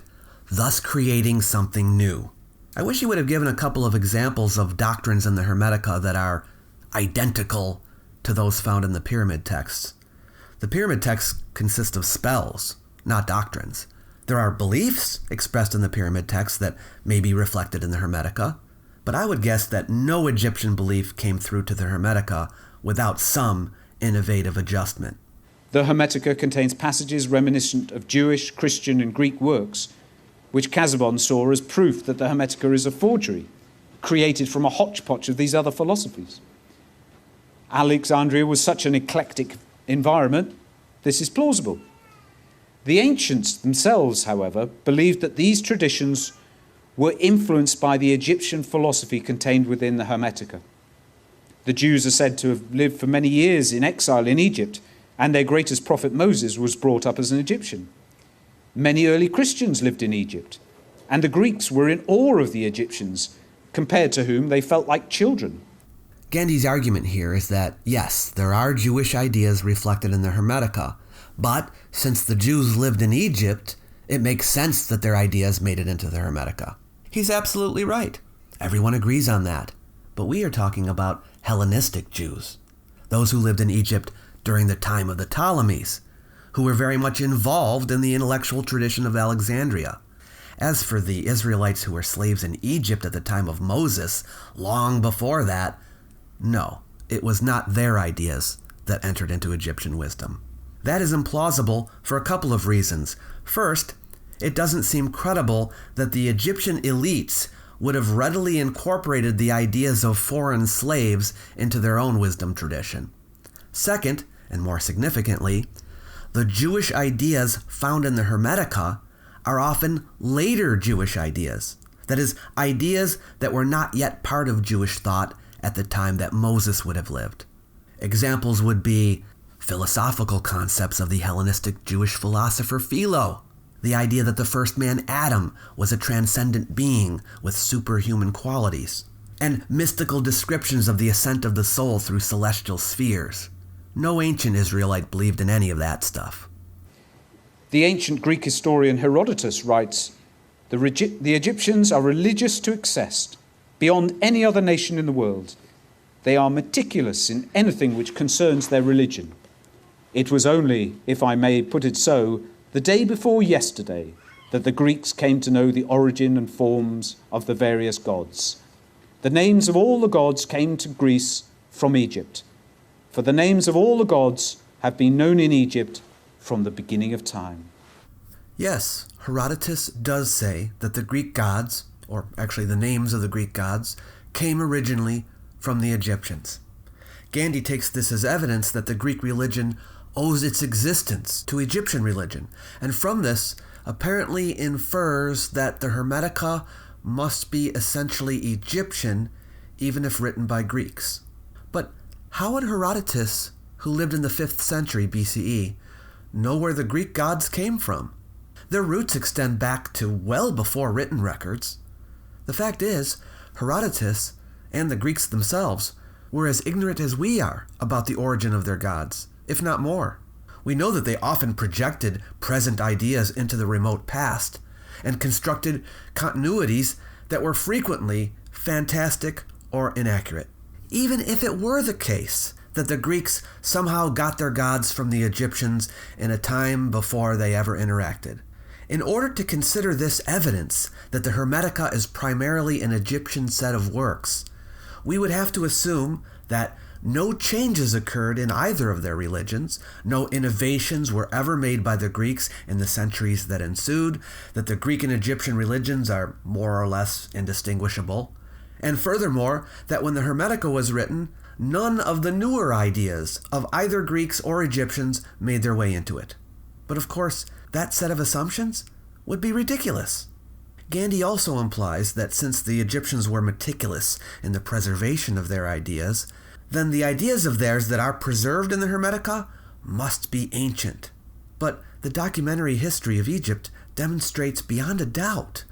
thus creating something new. I wish you would have given a couple of examples of doctrines in the Hermetica that are identical to those found in the pyramid texts. The pyramid texts consist of spells, not doctrines. There are beliefs expressed in the pyramid texts that may be reflected in the Hermetica, but I would guess that no Egyptian belief came through to the Hermetica without some innovative adjustment. The Hermetica contains passages reminiscent of Jewish, Christian, and Greek works, which Casaubon saw as proof that the Hermetica is a forgery, created from a hodgepodge of these other philosophies. Alexandria was such an eclectic environment, this is plausible. The ancients themselves, however, believed that these traditions were influenced by the Egyptian philosophy contained within the Hermetica. The Jews are said to have lived for many years in exile in Egypt, and their greatest prophet Moses was brought up as an Egyptian. Many early Christians lived in Egypt, and the Greeks were in awe of the Egyptians, compared to whom they felt like children. Gandy's argument here is that, yes, there are Jewish ideas reflected in the Hermetica, but since the Jews lived in Egypt, it makes sense that their ideas made it into the Hermetica. He's absolutely right. Everyone agrees on that. But we are talking about Hellenistic Jews, those who lived in Egypt during the time of the Ptolemies, who were very much involved in the intellectual tradition of Alexandria. As for the Israelites who were slaves in Egypt at the time of Moses, long before that, no, it was not their ideas that entered into Egyptian wisdom. That is implausible for a couple of reasons. First, it doesn't seem credible that the Egyptian elites would have readily incorporated the ideas of foreign slaves into their own wisdom tradition. Second, and more significantly, the Jewish ideas found in the Hermetica are often later Jewish ideas. That is, ideas that were not yet part of Jewish thought at the time that Moses would have lived. Examples would be philosophical concepts of the Hellenistic Jewish philosopher Philo, the idea that the first man, Adam, was a transcendent being with superhuman qualities, and mystical descriptions of the ascent of the soul through celestial spheres. No ancient Israelite believed in any of that stuff. The ancient Greek historian Herodotus writes, the Egyptians are religious to excess, beyond any other nation in the world. They are meticulous in anything which concerns their religion. It was only, if I may put it so, the day before yesterday that the Greeks came to know the origin and forms of the various gods. The names of all the gods came to Greece from Egypt, for the names of all the gods have been known in Egypt from the beginning of time. Yes, Herodotus does say that the Greek gods, or actually the names of the Greek gods, came originally from the Egyptians. Gandy takes this as evidence that the Greek religion owes its existence to Egyptian religion, and from this apparently infers that the Hermetica must be essentially Egyptian, even if written by Greeks. But how would Herodotus, who lived in the 5th century BCE, know where the Greek gods came from? Their roots extend back to well before written records. The fact is, Herodotus and the Greeks themselves were as ignorant as we are about the origin of their gods, if not more. We know that they often projected present ideas into the remote past and constructed continuities that were frequently fantastic or inaccurate. Even if it were the case that the Greeks somehow got their gods from the Egyptians in a time before they ever interacted, in order to consider this evidence that the Hermetica is primarily an Egyptian set of works, we would have to assume that no changes occurred in either of their religions, no innovations were ever made by the Greeks in the centuries that ensued, that the Greek and Egyptian religions are more or less indistinguishable, and furthermore, that when the Hermetica was written, none of the newer ideas of either Greeks or Egyptians made their way into it. But of course, that set of assumptions would be ridiculous. Gandy also implies that since the Egyptians were meticulous in the preservation of their ideas, then the ideas of theirs that are preserved in the Hermetica must be ancient. But the documentary history of Egypt demonstrates beyond a doubt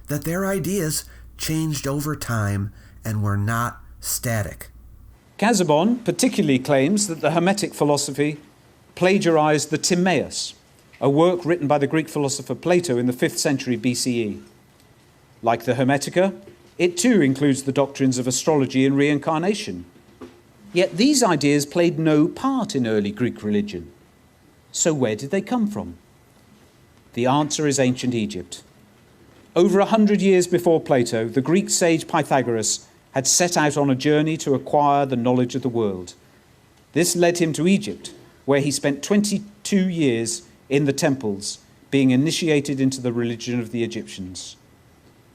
that their ideas changed over time and were not static. Casaubon particularly claims that the Hermetic philosophy plagiarized the Timaeus, a work written by the Greek philosopher Plato in the 5th century BCE. Like the Hermetica, it too includes the doctrines of astrology and reincarnation. Yet these ideas played no part in early Greek religion. So where did they come from? The answer is ancient Egypt. Over 100 years before Plato, the Greek sage Pythagoras had set out on a journey to acquire the knowledge of the world. This led him to Egypt, where he spent 22 years in the temples, being initiated into the religion of the Egyptians.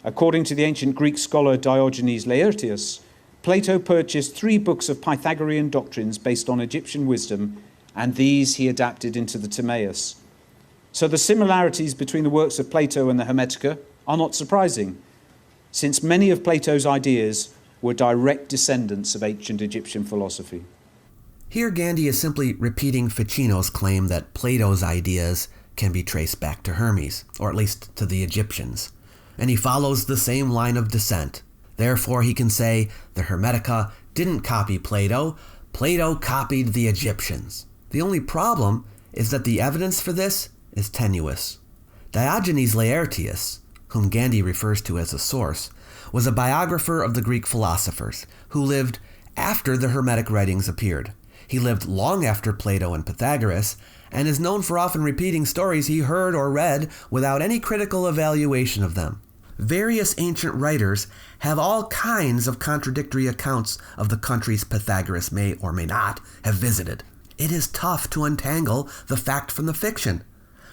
According to the ancient Greek scholar Diogenes Laertius, Plato purchased 3 books of Pythagorean doctrines based on Egyptian wisdom, and these he adapted into the Timaeus. So the similarities between the works of Plato and the Hermetica are not surprising, since many of Plato's ideas were direct descendants of ancient Egyptian philosophy. Here Gandy is simply repeating Ficino's claim that Plato's ideas can be traced back to Hermes, or at least to the Egyptians, and he follows the same line of descent. Therefore he can say the Hermetica didn't copy Plato, Plato copied the Egyptians. The only problem is that the evidence for this is tenuous. Diogenes Laertius, whom Gandy refers to as a source, was a biographer of the Greek philosophers who lived after the Hermetic Writings appeared. He lived long after Plato and Pythagoras, and is known for often repeating stories he heard or read without any critical evaluation of them. Various ancient writers have all kinds of contradictory accounts of the countries Pythagoras may or may not have visited. It is tough to untangle the fact from the fiction.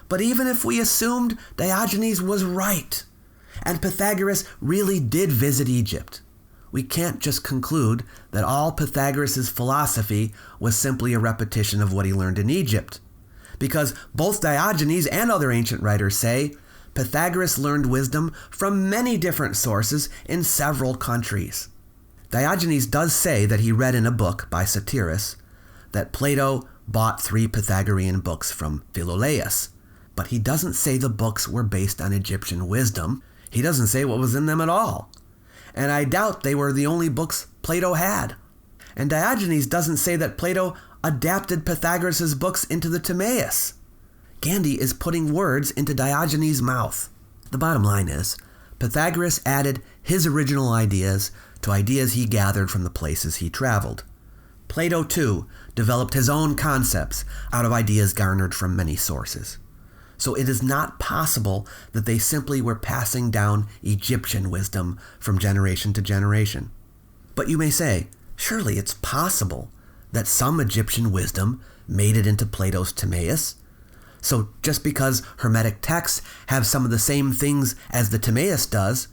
But even if we assumed Diogenes was right, and Pythagoras really did visit Egypt, we can't just conclude that all Pythagoras' philosophy was simply a repetition of what he learned in Egypt. Because both Diogenes and other ancient writers say Pythagoras learned wisdom from many different sources in several countries. Diogenes does say that he read in a book by Satyrus that Plato bought 3 Pythagorean books from Philolaus, but he doesn't say the books were based on Egyptian wisdom. He doesn't say what was in them at all. And I doubt they were the only books Plato had. And Diogenes doesn't say that Plato adapted Pythagoras' books into the Timaeus. Gandy is putting words into Diogenes' mouth. The bottom line is, Pythagoras added his original ideas to ideas he gathered from the places he traveled. Plato, too, developed his own concepts out of ideas garnered from many sources. So it is not possible that they simply were passing down Egyptian wisdom from generation to generation. But you may say, surely it's possible that some Egyptian wisdom made it into Plato's Timaeus. So just because Hermetic texts have some of the same things as the Timaeus does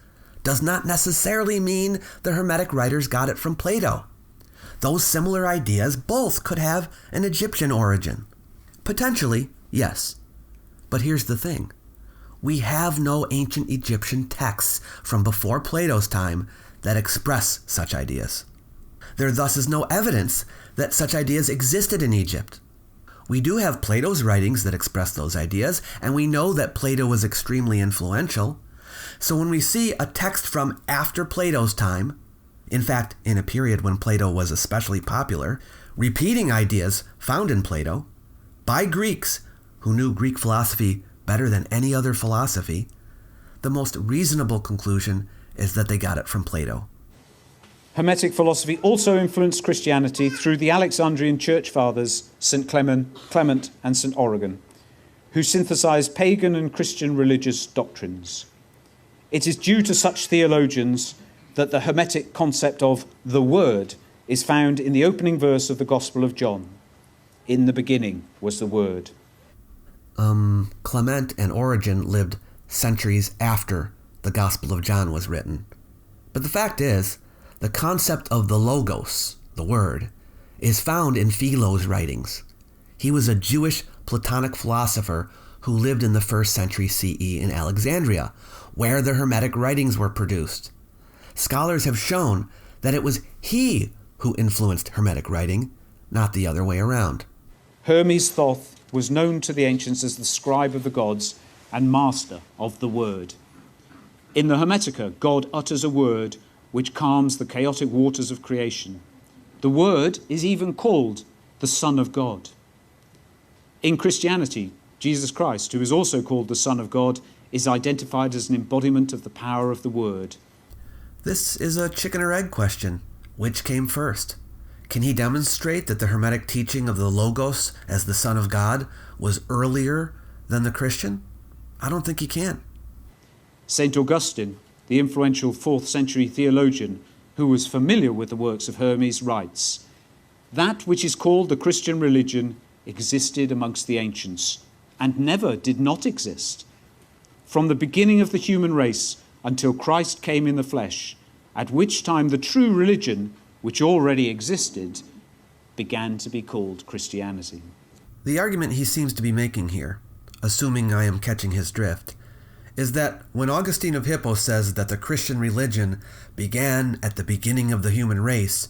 not necessarily mean the Hermetic writers got it from Plato. Those similar ideas both could have an Egyptian origin. Potentially, yes. But here's the thing. We have no ancient Egyptian texts from before Plato's time that express such ideas. There thus is no evidence that such ideas existed in Egypt. We do have Plato's writings that express those ideas, and we know that Plato was extremely influential. So when we see a text from after Plato's time, In fact, in a period when Plato was especially popular, repeating ideas found in Plato by Greeks who knew Greek philosophy better than any other philosophy, the most reasonable conclusion is that they got it from Plato. Hermetic philosophy also influenced Christianity through the Alexandrian church fathers, St. Clement and St. Origen, who synthesized pagan and Christian religious doctrines. It is due to such theologians that the Hermetic concept of the Word is found in the opening verse of the Gospel of John. In the beginning was the Word. Clement and Origen lived centuries after the Gospel of John was written. But the fact is, the concept of the Logos, the Word, is found in Philo's writings. He was a Jewish Platonic philosopher who lived in the 1st century CE in Alexandria, where the Hermetic Writings were produced. Scholars have shown that it was he who influenced Hermetic writing, not the other way around. Hermes Thoth was known to the ancients as the scribe of the gods and master of the word. In the Hermetica, God utters a word which calms the chaotic waters of creation. The word is even called the Son of God. In Christianity, Jesus Christ, who is also called the Son of God, is identified as an embodiment of the power of the word. This is a chicken or egg question. Which came first? Can he demonstrate that the Hermetic teaching of the Logos as the Son of God was earlier than the Christian? I don't think he can. St. Augustine, the influential 4th century theologian who was familiar with the works of Hermes, writes, "That which is called the Christian religion existed amongst the ancients, and never did not exist. From the beginning of the human race until Christ came in the flesh, at which time the true religion, which already existed, began to be called Christianity." The argument he seems to be making here, assuming I am catching his drift, is that when Augustine of Hippo says that the Christian religion began at the beginning of the human race,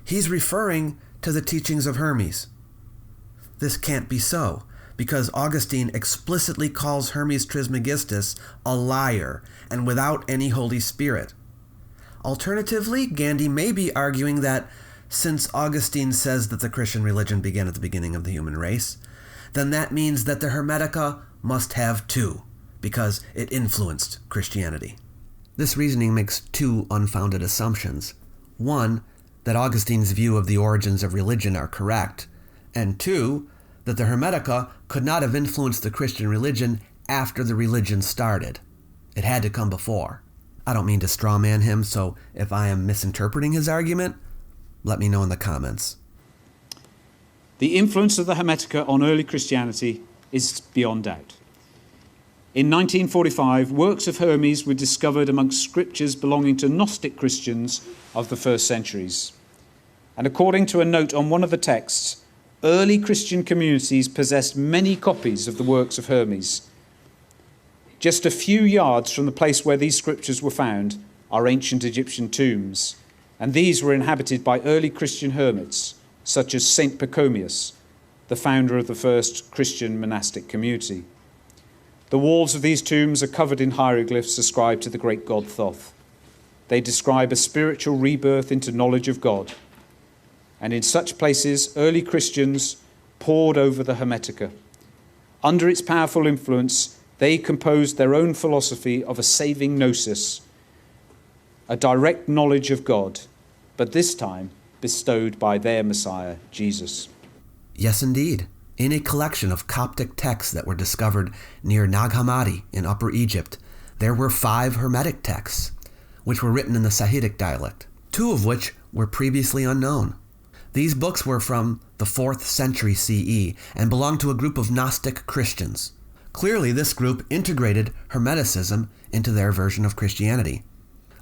he's referring to the teachings of Hermes. This can't be so, because Augustine explicitly calls Hermes Trismegistus a liar and without any Holy Spirit. Alternatively, Gandy may be arguing that since Augustine says that the Christian religion began at the beginning of the human race, then that means that the Hermetica must have too, because it influenced Christianity. This reasoning makes two unfounded assumptions. One, that Augustine's view of the origins of religion are correct, and two, that the Hermetica could not have influenced the Christian religion after the religion started. It had to come before. I don't mean to strawman him, so if I am misinterpreting his argument, let me know in the comments. The influence of the Hermetica on early Christianity is beyond doubt. In 1945, works of Hermes were discovered amongst scriptures belonging to Gnostic Christians of the 1st centuries. And according to a note on one of the texts, early Christian communities possessed many copies of the works of Hermes. Just a few yards from the place where these scriptures were found are ancient Egyptian tombs, and these were inhabited by early Christian hermits, such as Saint Pachomius, the founder of the first Christian monastic community. The walls of these tombs are covered in hieroglyphs ascribed to the great god Thoth. They describe a spiritual rebirth into knowledge of God. And in such places, early Christians pored over the Hermetica. Under its powerful influence, they composed their own philosophy of a saving gnosis, a direct knowledge of God, but this time bestowed by their Messiah, Jesus. Yes, indeed. In a collection of Coptic texts that were discovered near Nag Hammadi in Upper Egypt, there were 5 Hermetic texts, which were written in the Sahidic dialect, 2 of which were previously unknown. These books were from the 4th century CE and belonged to a group of Gnostic Christians. Clearly, this group integrated Hermeticism into their version of Christianity.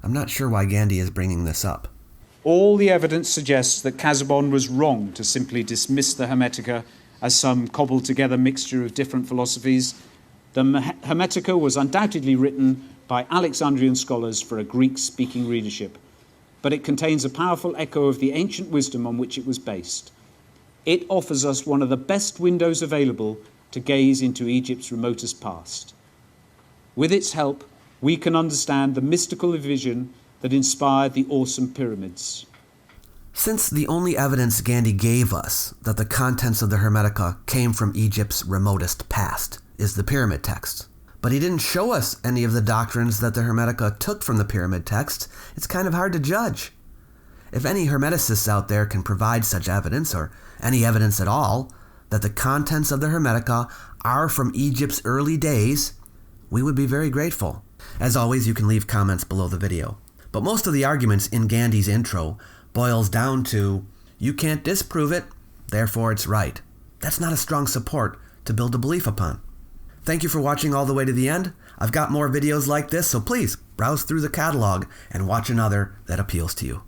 I'm not sure why Gandy is bringing this up. All the evidence suggests that Casaubon was wrong to simply dismiss the Hermetica as some cobbled-together mixture of different philosophies. The Hermetica was undoubtedly written by Alexandrian scholars for a Greek-speaking readership, but it contains a powerful echo of the ancient wisdom on which it was based. It offers us one of the best windows available to gaze into Egypt's remotest past. With its help, we can understand the mystical vision that inspired the awesome pyramids. Since the only evidence Gandy gave us that the contents of the Hermetica came from Egypt's remotest past is the pyramid texts, but he didn't show us any of the doctrines that the Hermetica took from the pyramid texts, it's kind of hard to judge. If any Hermeticists out there can provide such evidence, or any evidence at all, that the contents of the Hermetica are from Egypt's early days, we would be very grateful. As always, you can leave comments below the video. But most of the arguments in Gandy's intro boils down to, you can't disprove it, therefore it's right. That's not a strong support to build a belief upon. Thank you for watching all the way to the end. I've got more videos like this, so please browse through the catalog and watch another that appeals to you.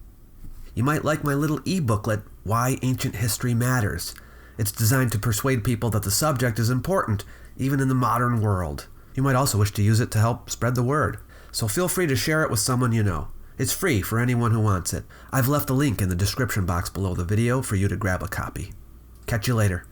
You might like my little e-booklet, Why Ancient History Matters. It's designed to persuade people that the subject is important, even in the modern world. You might also wish to use it to help spread the word, so feel free to share it with someone you know. It's free for anyone who wants it. I've left a link in the description box below the video for you to grab a copy. Catch you later.